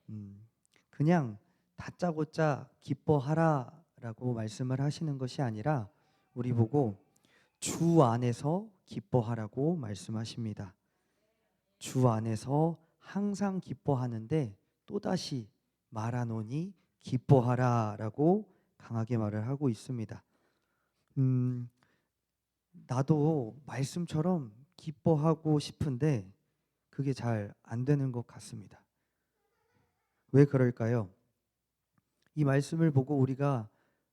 음, 그냥 다짜고짜 기뻐하라라고 말씀을 하시는 것이 아니라 우리 보고 주 안에서 기뻐하라고 말씀하십니다. 주 안에서 항상 기뻐하는데 또다시 말하노니 기뻐하라라고 강하게 말을 하고 있습니다. 음, 나도 말씀처럼 기뻐하고 싶은데 그게 잘 안 되는 것 같습니다. 왜 그럴까요? 이 말씀을 보고 우리가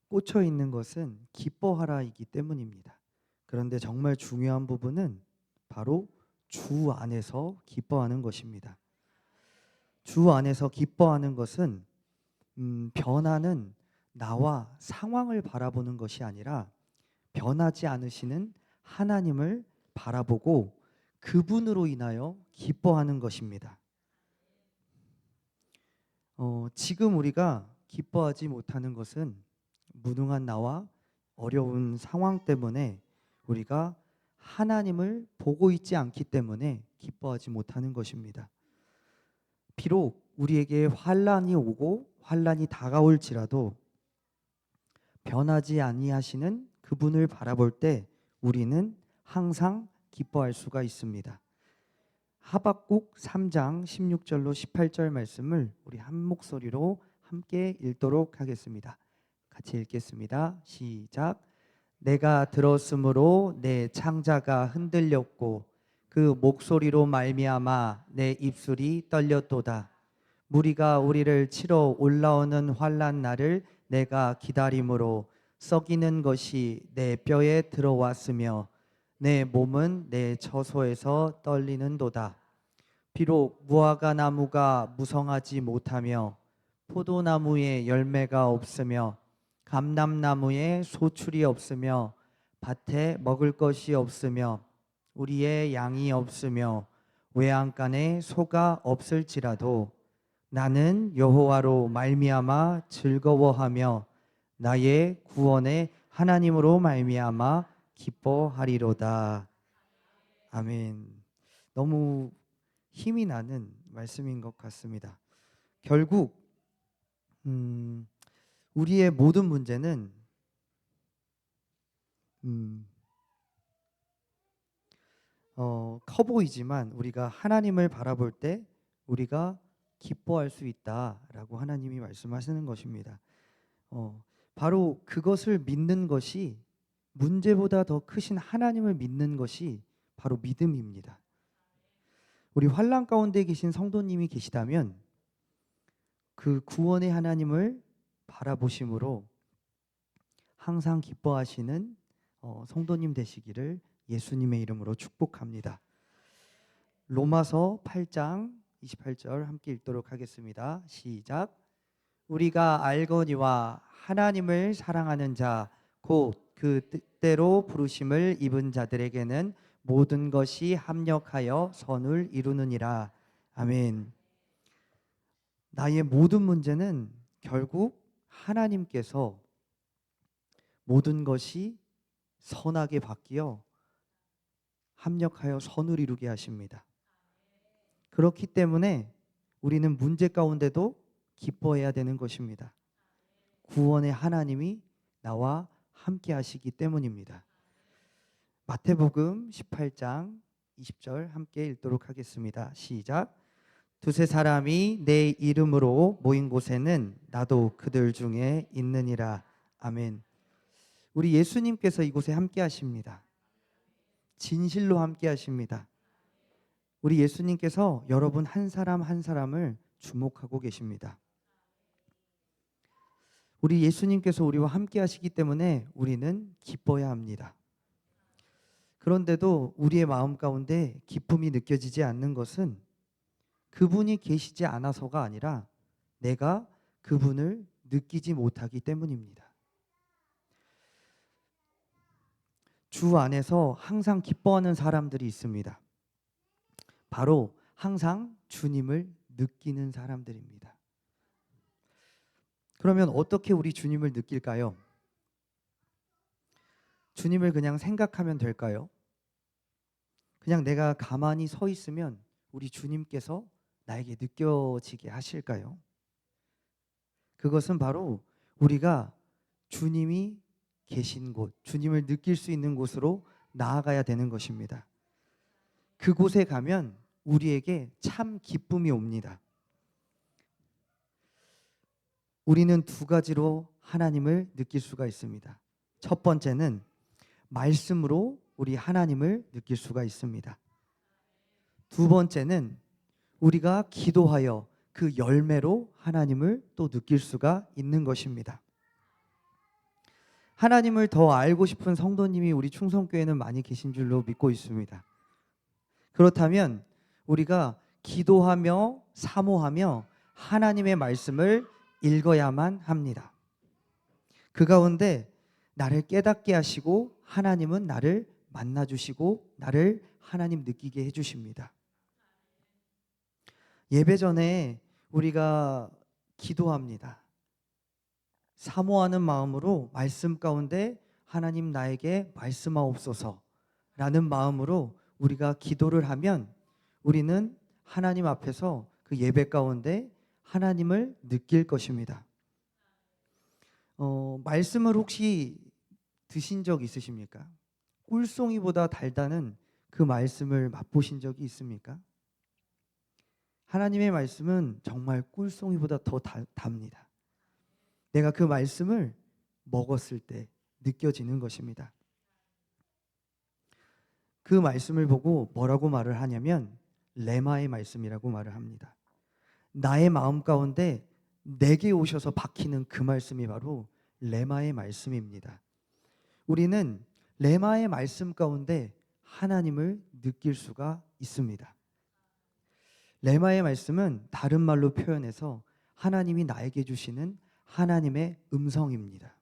꽂혀 있는 것은 기뻐하라이기 때문입니다. 그런데 정말 중요한 부분은 바로 주 안에서 기뻐하는 것입니다. 주 안에서 기뻐하는 것은 변화는 나와 상황을 바라보는 것이 아니라 변하지 않으시는 하나님을 바라보고 그분으로 인하여 기뻐하는 것입니다. 지금 우리가 기뻐하지 못하는 것은 무능한 나와 어려운 상황 때문에 우리가 하나님을 보고 있지 않기 때문에 기뻐하지 못하는 것입니다. 비록 우리에게 환난이 오고 환난이 다가올지라도 변하지 아니하시는 그분을 바라볼 때 우리는 항상 기뻐할 수가 있습니다. 하박국 3장 16절로 18절 말씀을 우리 한 목소리로 함께 읽도록 하겠습니다. 같이 읽겠습니다. 시작. 내가 들었으므로 내 창자가 흔들렸고 그 목소리로 말미암아 내 입술이 떨렸도다. 무리가 우리를 치러 올라오는 환난 날을 내가 기다림으로 썩이는 것이 내 뼈에 들어왔으며 내 몸은 내 처소에서 떨리는도다. 비록 무화과 나무가 무성하지 못하며 포도나무에 열매가 없으며 감람나무에 소출이 없으며 밭에 먹을 것이 없으며 우리의 양이 없으며 외양간에 소가 없을지라도 나는 여호와로 말미암아 즐거워하며 나의 구원의 하나님으로 말미암아 기뻐하리로다. 아멘. 너무 힘이 나는 말씀인 것 같습니다. 결국 우리의 모든 문제는 음, 커 보이지만 우리가 하나님을 바라볼 때 우리가 기뻐할 수 있다라고 하나님이 말씀하시는 것입니다. 바로 그것을 믿는 것이 문제보다 더 크신 하나님을 믿는 것이 바로 믿음입니다. 우리 환난 가운데 계신 성도님이 계시다면 그 구원의 하나님을 바라보심으로 항상 기뻐하시는 성도님 되시기를 예수님의 이름으로 축복합니다. 로마서 8장 28절 함께 읽도록 하겠습니다. 시작. 우리가 알거니와 하나님을 사랑하는 자 곧 그 뜻대로 부르심을 입은 자들에게는 모든 것이 합력하여 선을 이루느니라. 아멘. 나의 모든 문제는 결국 하나님께서 모든 것이 선하게 바뀌어 합력하여 선을 이루게 하십니다. 그렇기 때문에 우리는 문제 가운데도 기뻐해야 되는 것입니다. 구원의 하나님이 나와 함께 하시기 때문입니다. 마태복음 18장 20절 함께 읽도록 하겠습니다. 시작. 두세 사람이 내 이름으로 모인 곳에는 나도 그들 중에 있느니라. 아멘. 우리 예수님께서 이곳에 함께 하십니다. 진실로 함께 하십니다. 우리 예수님께서 여러분 한 사람 한 사람을 주목하고 계십니다. 우리 예수님께서 우리와 함께 하시기 때문에 우리는 기뻐야 합니다. 그런데도 우리의 마음 가운데 기쁨이 느껴지지 않는 것은 그분이 계시지 않아서가 아니라 내가 그분을 느끼지 못하기 때문입니다. 주 안에서 항상 기뻐하는 사람들이 있습니다. 바로 항상 주님을 느끼는 사람들입니다. 그러면 어떻게 우리 주님을 느낄까요? 주님을 그냥 생각하면 될까요? 그냥 내가 가만히 서 있으면 우리 주님께서 나에게 느껴지게 하실까요? 그것은 바로 우리가 주님이 계신 곳, 주님을 느낄 수 있는 곳으로 나아가야 되는 것입니다. 그곳에 가면 우리에게 참 기쁨이 옵니다. 우리는 두 가지로 하나님을 느낄 수가 있습니다. 첫 번째는 말씀으로 우리 하나님을 느낄 수가 있습니다. 두 번째는 우리가 기도하여 그 열매로 하나님을 또 느낄 수가 있는 것입니다. 하나님을 더 알고 싶은 성도님이 우리 충성교회는 많이 계신 줄로 믿고 있습니다. 그렇다면 우리가 기도하며 사모하며 하나님의 말씀을 읽어야만 합니다. 그 가운데 나를 깨닫게 하시고 하나님은 나를 만나주시고 나를 하나님 느끼게 해주십니다. 예배 전에 우리가 기도합니다. 사모하는 마음으로 말씀 가운데 하나님 나에게 말씀하옵소서 라는 마음으로 우리가 기도를 하면 우리는 하나님 앞에서 그 예배 가운데 하나님을 느낄 것입니다. 말씀을 혹시 드신 적 있으십니까? 꿀송이보다 달다는 그 말씀을 맛보신 적이 있습니까? 하나님의 말씀은 정말 꿀송이보다 더 답니다. 내가 그 말씀을 먹었을 때 느껴지는 것입니다. 그 말씀을 보고 뭐라고 말을 하냐면 레마의 말씀이라고 말을 합니다. 나의 마음 가운데 내게 오셔서 박히는 그 말씀이 바로 레마의 말씀입니다. 우리는 레마의 말씀 가운데 하나님을 느낄 수가 있습니다. 레마의 말씀은 다른 말로 표현해서 하나님이 나에게 주시는 하나님의 음성입니다.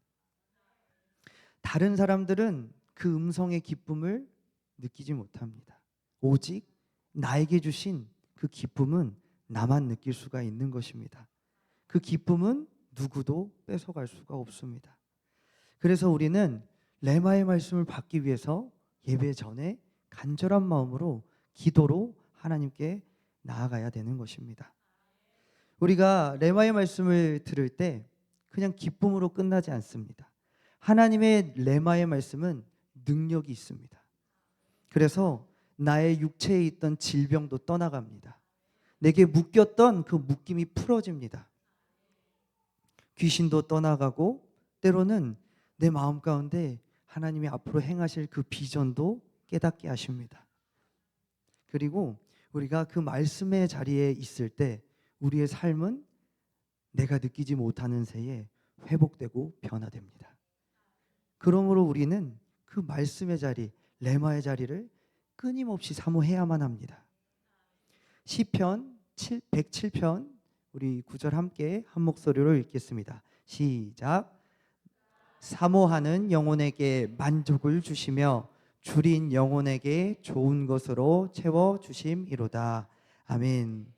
다른 사람들은 그 음성의 기쁨을 느끼지 못합니다. 오직 나에게 주신 그 기쁨은 나만 느낄 수가 있는 것입니다. 그 기쁨은 누구도 뺏어갈 수가 없습니다. 그래서 우리는 레마의 말씀을 받기 위해서 예배 전에 간절한 마음으로 기도로 하나님께 나아가야 되는 것입니다. 우리가 레마의 말씀을 들을 때 그냥 기쁨으로 끝나지 않습니다. 하나님의 레마의 말씀은 능력이 있습니다. 그래서 나의 육체에 있던 질병도 떠나갑니다. 내게 묶였던 그 묶임이 풀어집니다. 귀신도 떠나가고 때로는 내 마음 가운데 하나님이 앞으로 행하실 그 비전도 깨닫게 하십니다. 그리고 우리가 그 말씀의 자리에 있을 때 우리의 삶은 내가 느끼지 못하는 새에 회복되고 변화됩니다. 그러므로 우리는 그 말씀의 자리, 레마의 자리를 끊임없이 사모해야만 합니다. 시편 107편 우리 9절 함께 한 목소리로 읽겠습니다. 시작. 사모하는 영혼에게 만족을 주시며 줄인 영혼에게 좋은 것으로 채워주심이로다. 아멘.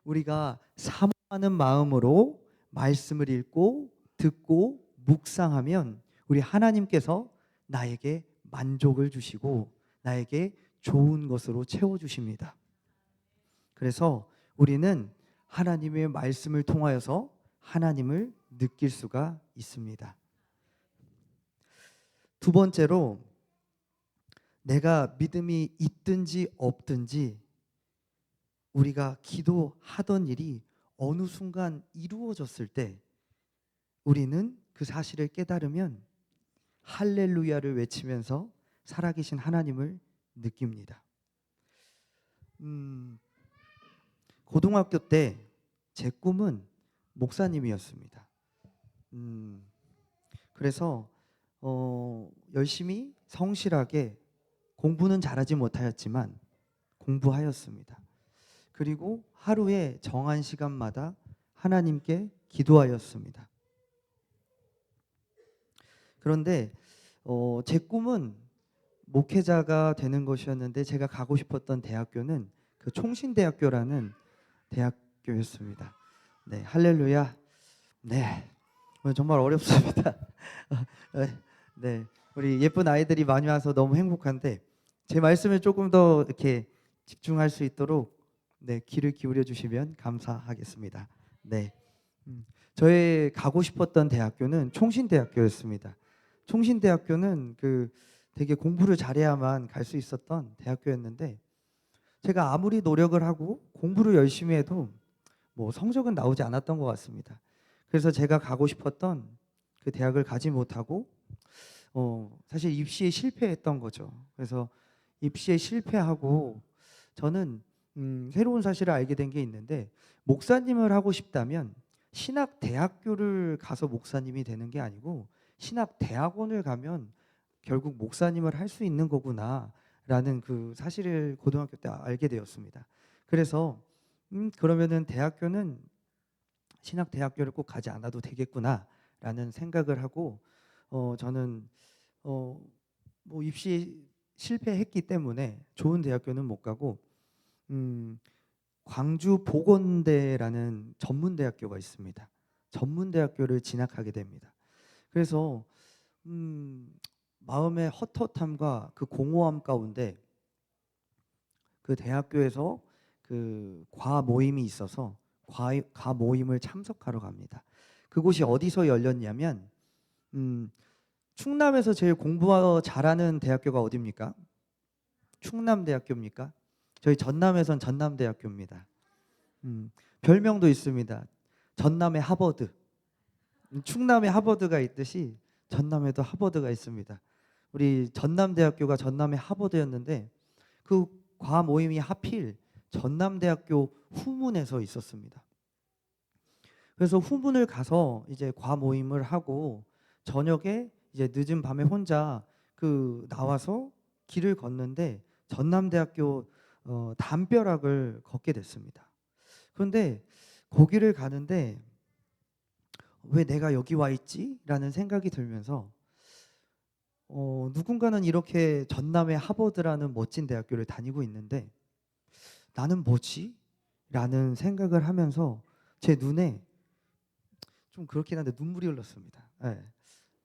우리가 사모하는 마음으로 말씀을 읽고 듣고 묵상하면 우리 하나님께서 나에게 만족을 주시고 나에게 좋은 것으로 채워주십니다. 그래서 우리는 하나님의 말씀을 통하여서 하나님을 느낄 수가 있습니다. 두 번째로 내가 믿음이 있든지 없든지 우리가 기도하던 일이 어느 순간 이루어졌을 때 우리는 그 사실을 깨달으면 할렐루야를 외치면서 살아계신 하나님을 느낍니다. 고등학교 때 제 꿈은 목사님이었습니다. 그래서 열심히 성실하게 공부는 잘하지 못하였지만 공부하였습니다. 그리고 하루에 정한 시간마다 하나님께 기도하였습니다. 그런데 제 꿈은 목회자가 되는 것이었는데 제가 가고 싶었던 대학교는 그 총신대학교라는 대학교였습니다. 네, 할렐루야. 네, 정말 어렵습니다. 네, 우리 예쁜 아이들이 많이 와서 너무 행복한데 제 말씀에 조금 더 이렇게 집중할 수 있도록 네, 귀를 기울여 주시면 감사하겠습니다. 네. 저의 가고 싶었던 대학교는 총신대학교였습니다. 총신대학교는 되게 공부를 잘해야만 갈 수 있었던 대학교였는데 제가 아무리 노력을 하고 공부를 열심히 해도 뭐 성적은 나오지 않았던 것 같습니다. 그래서 제가 가고 싶었던 그 대학을 가지 못하고 사실 입시에 실패했던 거죠. 그래서 입시에 실패하고 저는 새로운 사실을 알게 된 게 있는데 목사님을 하고 싶다면 신학 대학교를 가서 목사님이 되는 게 아니고 신학 대학원을 가면 결국 목사님을 할 수 있는 거구나라는 그 사실을 고등학교 때 알게 되었습니다. 그래서 그러면은 대학교는 신학 대학교를 꼭 가지 않아도 되겠구나라는 생각을 하고 저는 어, 뭐 입시 실패했기 때문에 좋은 대학교는 못 가고 음, 광주 보건대라는 전문대학교가 있습니다. 전문대학교를 진학하게 됩니다. 그래서 마음의 헛헛함과 그 공허함 가운데 그 대학교에서 그 과 모임이 있어서 과 모임을 참석하러 갑니다. 그곳이 어디서 열렸냐면 충남에서 제일 공부 잘하는 대학교가 어디입니까? 충남대학교입니까? 저희 전남에선 전남대학교입니다. 별명도 있습니다. 전남의 하버드. 충남에 하버드가 있듯이 전남에도 하버드가 있습니다. 우리 전남대학교가 전남의 하버드였는데 그 과 모임이 하필 전남대학교 후문에서 있었습니다. 그래서 후문을 가서 이제 과 모임을 하고 저녁에 이제 늦은 밤에 혼자 나와서 길을 걷는데 전남대학교 담벼락을 걷게 됐습니다. 그런데 거기를 가는데 왜 내가 여기 와 있지? 라는 생각이 들면서 누군가는 이렇게 전남의 하버드라는 멋진 대학교를 다니고 있는데 나는 뭐지? 라는 생각을 하면서 제 눈에 좀 그렇긴 한데 눈물이 흘렀습니다. 네.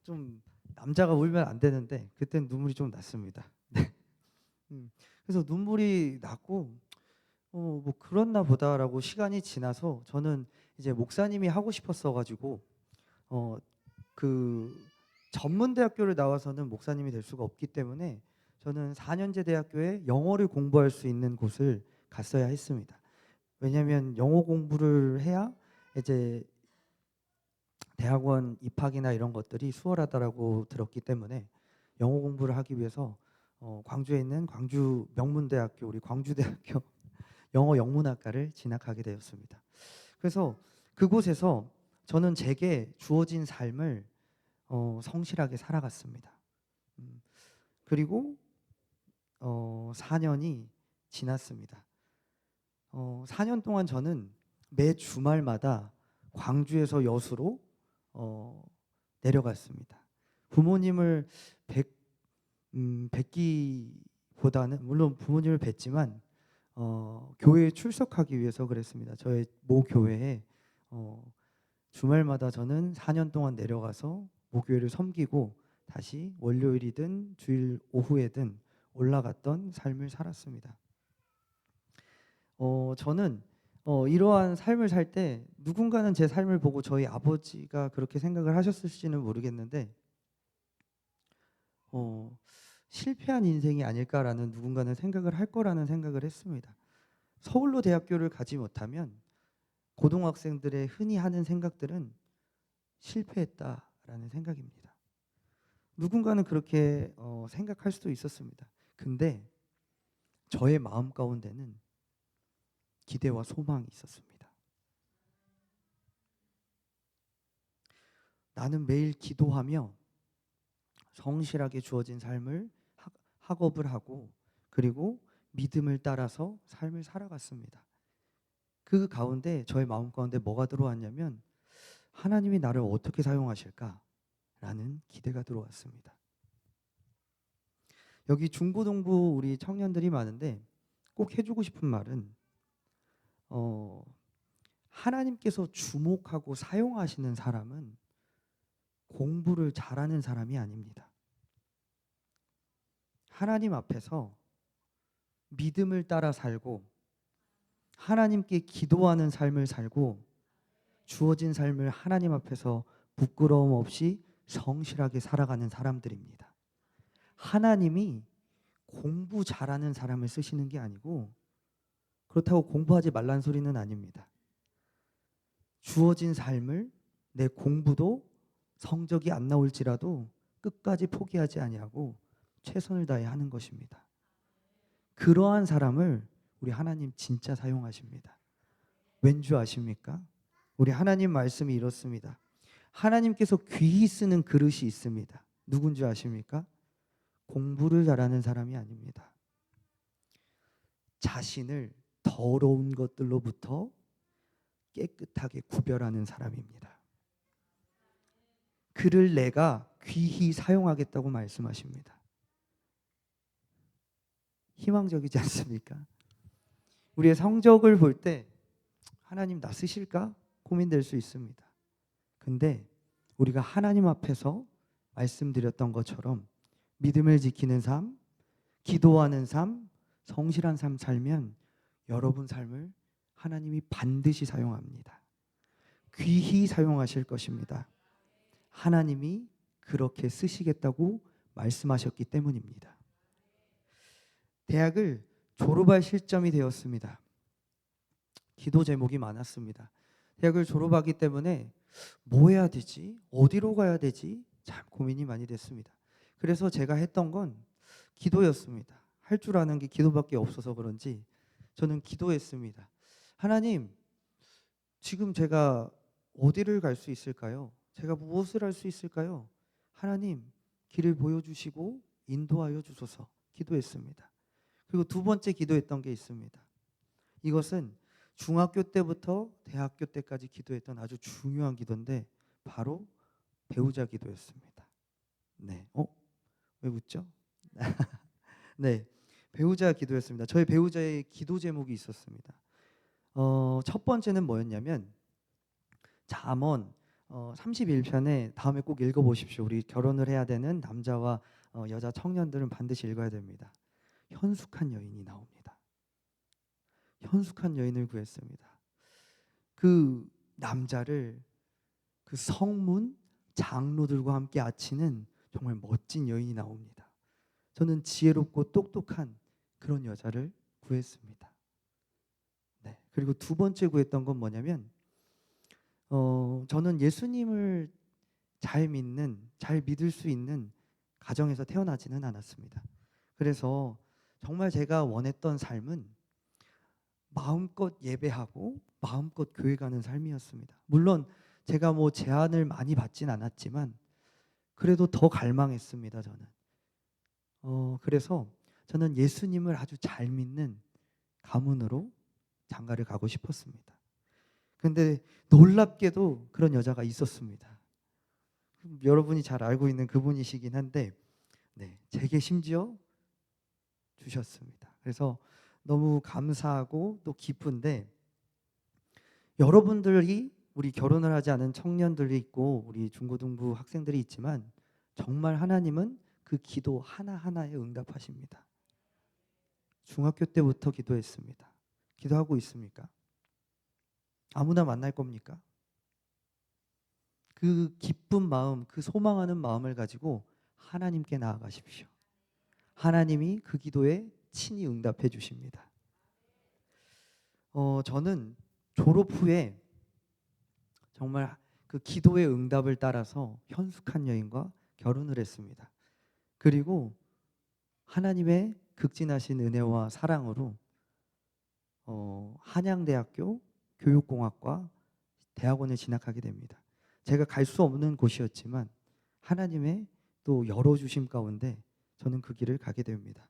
좀 남자가 울면 안 되는데 그땐 눈물이 좀 났습니다. 네. 그래서 눈물이 났고 뭐 그렇나 보다라고 시간이 지나서 저는 이제 목사님이 하고 싶었어 가지고 그 전문대학교를 나와서는 목사님이 될 수가 없기 때문에 저는 4년제 대학교에 영어를 공부할 수 있는 곳을 갔어야 했습니다. 왜냐하면 영어 공부를 해야 이제 대학원 입학이나 이런 것들이 수월하다라고 들었기 때문에 영어 공부를 하기 위해서 광주에 있는 광주 명문대학교 우리 광주대학교 영어 영문학과를 진학하게 되었습니다. 그래서 그곳에서 저는 제게 주어진 삶을 성실하게 살아갔습니다. 그리고 4년이 지났습니다. 4년 동안 저는 매 주말마다 광주에서 여수로 내려갔습니다. 부모님을 뵙기보다는 물론 부모님을 뵙지만 교회에 출석하기 위해서 그랬습니다. 저의 모 교회에 주말마다 저는 4년 동안 내려가서 모교회를 섬기고 다시 월요일이든 주일 오후에든 올라갔던 삶을 살았습니다. 저는 이러한 삶을 살 때 누군가는 제 삶을 보고 저희 아버지가 그렇게 생각을 하셨을지는 모르겠는데 실패한 인생이 아닐까라는 누군가는 생각을 할 거라는 생각을 했습니다. 서울로 대학교를 가지 못하면 고등학생들의 흔히 하는 생각들은 실패했다라는 생각입니다. 누군가는 그렇게 생각할 수도 있었습니다. 근데 저의 마음 가운데는 기대와 소망이 있었습니다. 나는 매일 기도하며 성실하게 주어진 삶을 학업을 하고 그리고 믿음을 따라서 삶을 살아갔습니다. 그 가운데 저의 마음 가운데 뭐가 들어왔냐면 하나님이 나를 어떻게 사용하실까라는 기대가 들어왔습니다. 여기 중고등부 우리 청년들이 많은데 꼭 해주고 싶은 말은 하나님께서 주목하고 사용하시는 사람은 공부를 잘하는 사람이 아닙니다. 하나님 앞에서 믿음을 따라 살고 하나님께 기도하는 삶을 살고 주어진 삶을 하나님 앞에서 부끄러움 없이 성실하게 살아가는 사람들입니다. 하나님이 공부 잘하는 사람을 쓰시는 게 아니고 그렇다고 공부하지 말란 소리는 아닙니다. 주어진 삶을 내 공부도 성적이 안 나올지라도 끝까지 포기하지 아니하고 최선을 다해 하는 것입니다. 그러한 사람을 우리 하나님 진짜 사용하십니다. 왠지 아십니까? 우리 하나님 말씀이 이렇습니다. 하나님께서 귀히 쓰는 그릇이 있습니다. 누군지 아십니까? 공부를 잘하는 사람이 아닙니다. 자신을 더러운 것들로부터 깨끗하게 구별하는 사람입니다. 그를 내가 귀히 사용하겠다고 말씀하십니다. 희망적이지 않습니까? 우리의 성적을 볼 때 하나님 나 쓰실까? 고민될 수 있습니다. 근데 우리가 하나님 앞에서 말씀드렸던 것처럼 믿음을 지키는 삶, 기도하는 삶, 성실한 삶 살면 여러분 삶을 하나님이 반드시 사용합니다. 귀히 사용하실 것입니다. 하나님이 그렇게 쓰시겠다고 말씀하셨기 때문입니다. 대학을 졸업할 시점이 되었습니다. 기도 제목이 많았습니다. 대학을 졸업하기 때문에 뭐 해야 되지? 어디로 가야 되지? 참 고민이 많이 됐습니다. 그래서 제가 했던 건 기도였습니다. 할 줄 아는 게 기도밖에 없어서 그런지 저는 기도했습니다. 하나님, 지금 제가 어디를 갈 수 있을까요? 제가 무엇을 할 수 있을까요? 하나님, 길을 보여주시고 인도하여 주소서. 기도했습니다. 그리고 두 번째 기도했던 게 있습니다. 이것은 중학교 때부터 대학교 때까지 기도했던 아주 중요한 기도인데 바로 배우자 기도였습니다. 네, 왜 웃죠? 네, 배우자 기도였습니다. 저희 배우자의 기도 제목이 있었습니다. 첫 번째는 뭐였냐면 잠언 31편에 다음에 꼭 읽어보십시오. 우리 결혼을 해야 되는 남자와 여자 청년들은 반드시 읽어야 됩니다. 현숙한 여인이 나옵니다. 현숙한 여인을 구했습니다. 그 남자를 그 성문 장로들과 함께 아치는 정말 멋진 여인이 나옵니다. 저는 지혜롭고 똑똑한 그런 여자를 구했습니다. 네. 그리고 두 번째 구했던 건 뭐냐면 저는 예수님을 잘 믿는, 잘 믿을 수 있는 가정에서 태어나지는 않았습니다. 그래서 정말 제가 원했던 삶은 마음껏 예배하고 마음껏 교회 가는 삶이었습니다. 물론 제가 뭐 제한을 많이 받진 않았지만 그래도 더 갈망했습니다. 저는 그래서 저는 예수님을 아주 잘 믿는 가문으로 장가를 가고 싶었습니다. 근데 놀랍게도 그런 여자가 있었습니다. 여러분이 잘 알고 있는 그분이시긴 한데 네, 제게 심지어 주셨습니다. 그래서 너무 감사하고 또 기쁜데 여러분들이 우리 결혼을 하지 않은 청년들이 있고 우리 중고등부 학생들이 있지만 정말 하나님은 그 기도 하나하나에 응답하십니다. 중학교 때부터 기도했습니다. 기도하고 있습니까? 아무나 만날 겁니까? 그 기쁜 마음, 그 소망하는 마음을 가지고 하나님께 나아가십시오. 하나님이 그 기도에 친히 응답해 주십니다. 저는 졸업 후에 정말 그 기도의 응답을 따라서 현숙한 여인과 결혼을 했습니다. 그리고 하나님의 극진하신 은혜와 사랑으로 한양대학교 교육공학과 대학원에 진학하게 됩니다. 제가 갈 수 없는 곳이었지만 하나님의 또 열어주심 가운데 저는 그 길을 가게 됩니다.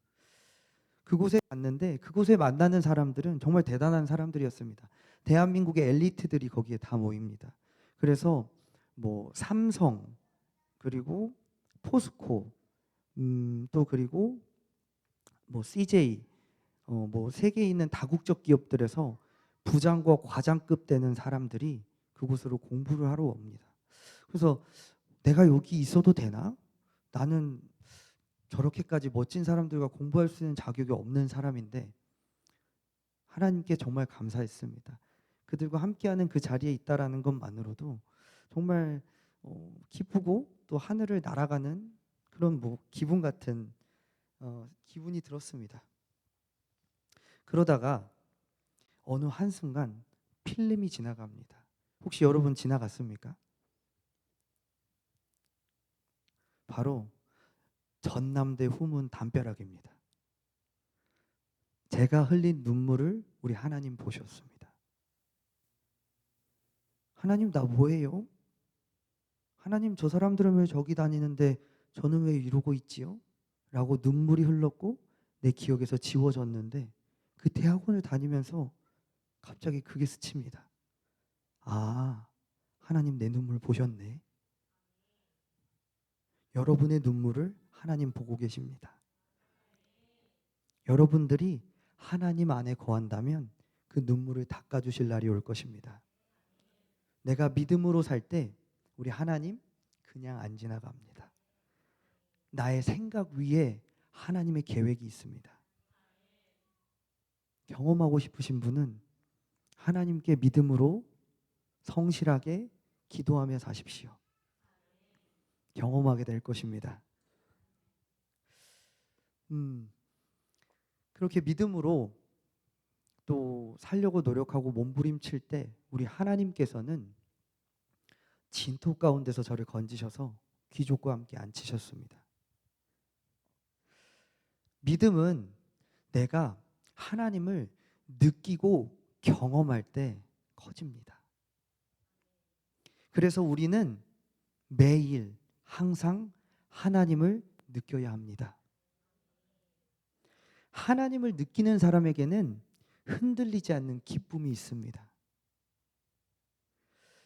그곳에 갔는데 그곳에 만나는 사람들은 정말 대단한 사람들이었습니다. 대한민국의 엘리트들이 거기에 다 모입니다. 그래서 뭐 삼성 그리고 포스코 또 그리고 뭐 CJ 뭐 세계에 있는 다국적 기업들에서 부장과 과장급 되는 사람들이 그곳으로 공부를 하러 옵니다. 그래서 내가 여기 있어도 되나? 나는 저렇게까지 멋진 사람들과 공부할 수 있는 자격이 없는 사람인데 하나님께 정말 감사했습니다. 그들과 함께하는 그 자리에 있다라는 것만으로도 정말 기쁘고 또 하늘을 날아가는 그런 기분 같은 기분이 들었습니다. 그러다가 어느 한순간 필름이 지나갑니다. 혹시 여러분 지나갔습니까? 바로 전남대 후문 담벼락입니다. 제가 흘린 눈물을 우리 하나님 보셨습니다. 하나님 나 뭐예요? 하나님 저 사람들은 왜 저기 다니는데 저는 왜 이러고 있지요? 라고 눈물이 흘렀고 내 기억에서 지워졌는데 그 대학원을 다니면서 갑자기 그게 스칩니다. 아, 하나님 내 눈물 보셨네. 여러분의 눈물을 하나님 보고 계십니다. 여러분들이 하나님 안에 거한다면 그 눈물을 닦아주실 날이 올 것입니다. 내가 믿음으로 살 때 우리 하나님 그냥 안 지나갑니다. 나의 생각 위에 하나님의 계획이 있습니다. 경험하고 싶으신 분은 하나님께 믿음으로 성실하게 기도하며 사십시오. 경험하게 될 것입니다. 그렇게 믿음으로 또 살려고 노력하고 몸부림칠 때 우리 하나님께서는 진토 가운데서 저를 건지셔서 귀족과 함께 앉히셨습니다. 믿음은 내가 하나님을 느끼고 경험할 때 커집니다. 그래서 우리는 매일 항상 하나님을 느껴야 합니다. 하나님을 느끼는 사람에게는 흔들리지 않는 기쁨이 있습니다.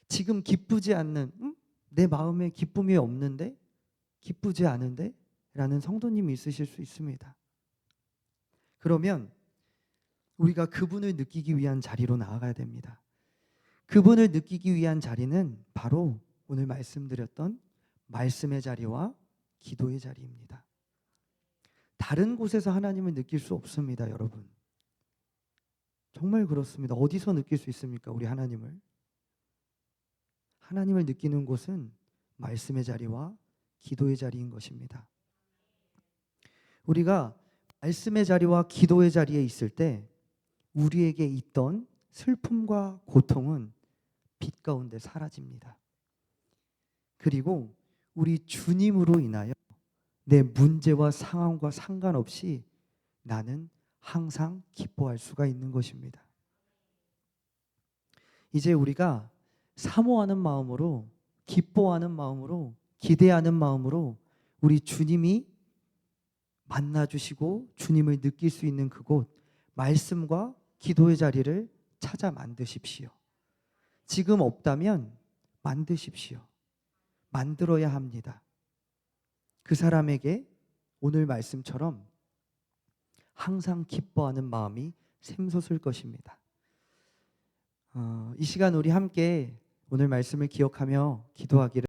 지금 기쁘지 않는 내 마음에 기쁨이 없는데 기쁘지 않은데 라는 성도님이 있으실 수 있습니다. 그러면 우리가 그분을 느끼기 위한 자리로 나아가야 됩니다. 그분을 느끼기 위한 자리는 바로 오늘 말씀드렸던 말씀의 자리와 기도의 자리입니다. 다른 곳에서 하나님을 느낄 수 없습니다, 여러분. 정말 그렇습니다. 어디서 느낄 수 있습니까, 우리 하나님을? 하나님을 느끼는 곳은 말씀의 자리와 기도의 자리인 것입니다. 우리가 말씀의 자리와 기도의 자리에 있을 때 우리에게 있던 슬픔과 고통은 빛 가운데 사라집니다. 그리고 우리 주님으로 인하여 내 문제와 상황과 상관없이 나는 항상 기뻐할 수가 있는 것입니다. 이제 우리가 사모하는 마음으로, 기뻐하는 마음으로, 기대하는 마음으로 우리 주님이 만나주시고 주님을 느낄 수 있는 그곳, 말씀과 기도의 자리를 찾아 만드십시오. 지금 없다면 만드십시오. 만들어야 합니다. 그 사람에게 오늘 말씀처럼 항상 기뻐하는 마음이 샘솟을 것입니다. 이 시간 우리 함께 오늘 말씀을 기억하며 기도하기를